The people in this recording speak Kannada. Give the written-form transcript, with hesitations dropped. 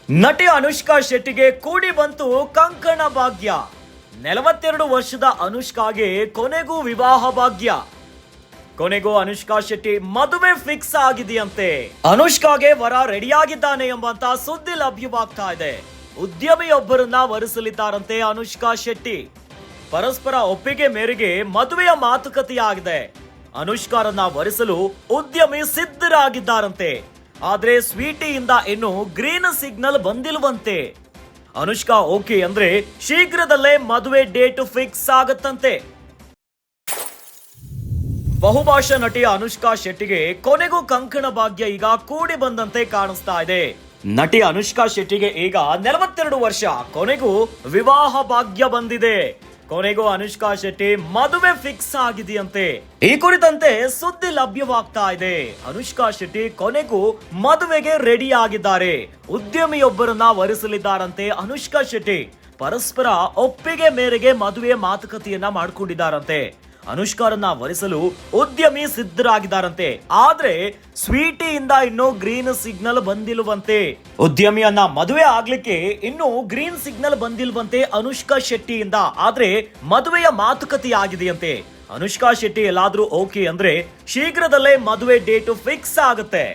ನಟಿ ಅನುಷ್ಕಾ ಶೆಟ್ಟಿಗೆ ಕೂಡಿ ಬಂತು ಕಂಕಣ ಭಾಗ್ಯ. 42 ವರ್ಷದ ಅನುಷ್ಕಾಗೆ ಕೊನೆಗೂ ವಿವಾಹ ಭಾಗ್ಯ. ಕೊನೆಗೂ ಅನುಷ್ಕಾ ಶೆಟ್ಟಿ ಮದುವೆ ಫಿಕ್ಸ್ ಆಗಿದೆಯಂತೆ. ಅನುಷ್ಕಾಗೆ ವರ ರೆಡಿಯಾಗಿದ್ದಾನೆ ಎಂಬಂತ ಸುದ್ದಿ ಲಭ್ಯವಾಗ್ತಾ ಇದೆ. ಉದ್ಯಮಿಯೊಬ್ಬರನ್ನ ವರಿಸಲಿದ್ದಾರಂತೆ ಅನುಷ್ಕಾ ಶೆಟ್ಟಿ. ಪರಸ್ಪರ ಒಪ್ಪಿಗೆ ಮೇರೆಗೆ ಮದುವೆಯ ಮಾತುಕತೆಯಾಗಿದೆ. ಅನುಷ್ಕಾರನ್ನ ವರಿಸಲು ಉದ್ಯಮಿ ಸಿದ್ಧರಾಗಿದ್ದಾರಂತೆ. ಆದ್ರೆ ಸ್ವೀಟಿಯಿಂದ ಇನ್ನು ಗ್ರೀನ್ ಸಿಗ್ನಲ್ ಬಂದಿಲ್ವಂತೆ. ಅನುಷ್ಕಾ ಓಕೆ ಅಂದ್ರೆ ಶೀಘ್ರದಲ್ಲೇ ಮದುವೆ ಡೇಟ್ ಫಿಕ್ಸ್ ಆಗತ್ತಂತೆ. ಬಹುಭಾಷಾ ನಟಿ ಅನುಷ್ಕಾ ಶೆಟ್ಟಿಗೆ ಕೊನೆಗೂ ಕಂಕಣ ಭಾಗ್ಯ ಈಗ ಕೂಡಿ ಬಂದಂತೆ ಕಾಣಿಸ್ತಾ ಇದೆ. ನಟಿ ಅನುಷ್ಕಾ ಶೆಟ್ಟಿಗೆ ಈಗ 42 ವರ್ಷ, ಕೊನೆಗೂ ವಿವಾಹ ಭಾಗ್ಯ ಬಂದಿದೆ. ಕೊನೆಗೂ ಅನುಷ್ಕಾ ಶೆಟ್ಟಿ ಮದುವೆ ಫಿಕ್ಸ್ ಆಗಿದೆಯಂತೆ. ಈ ಕುರಿತಂತೆ ಸುದ್ದಿ ಲಭ್ಯವಾಗ್ತಾ ಇದೆ. ಅನುಷ್ಕಾ ಶೆಟ್ಟಿ ಕೊನೆಗೂ ಮದುವೆಗೆ ರೆಡಿ ಆಗಿದ್ದಾರೆ. ಉದ್ಯಮಿಯೊಬ್ಬರನ್ನ ವರಿಸಲಿದ್ದಾರಂತೆ ಅನುಷ್ಕಾ ಶೆಟ್ಟಿ. ಪರಸ್ಪರ ಒಪ್ಪಿಗೆ ಮೇರೆಗೆ ಮದುವೆ ಮಾತುಕತೆಯನ್ನ ಮಾಡ್ಕೊಂಡಿದ್ದಾರಂತೆ. ಅನುಷ್ಕಾರನ್ನ ವರಿಸಲು ಉದ್ಯಮಿ ಸಿದ್ಧರಾಗಿದ್ದಾರಂತೆ. ಆದ್ರೆ ಸ್ವೀಟಿಯಿಂದ ಇನ್ನೂ ಗ್ರೀನ್ ಸಿಗ್ನಲ್ ಬಂದಿಲ್ವಂತೆ. ಉದ್ಯಮಿಯನ್ನ ಮದುವೆ ಆಗ್ಲಿಕ್ಕೆ ಇನ್ನೂ ಗ್ರೀನ್ ಸಿಗ್ನಲ್ ಬಂದಿಲ್ವಂತೆ ಅನುಷ್ಕಾ ಶೆಟ್ಟಿಯಿಂದ. ಆದ್ರೆ ಮದುವೆಯ ಮಾತುಕತೆ ಆಗಿದೆಯಂತೆ. ಅನುಷ್ಕಾ ಶೆಟ್ಟಿ ಎಲ್ಲಾದ್ರೂ ಓಕೆ ಅಂದ್ರೆ ಶೀಘ್ರದಲ್ಲೇ ಮದುವೆ ಡೇಟ್ ಫಿಕ್ಸ್ ಆಗುತ್ತೆ.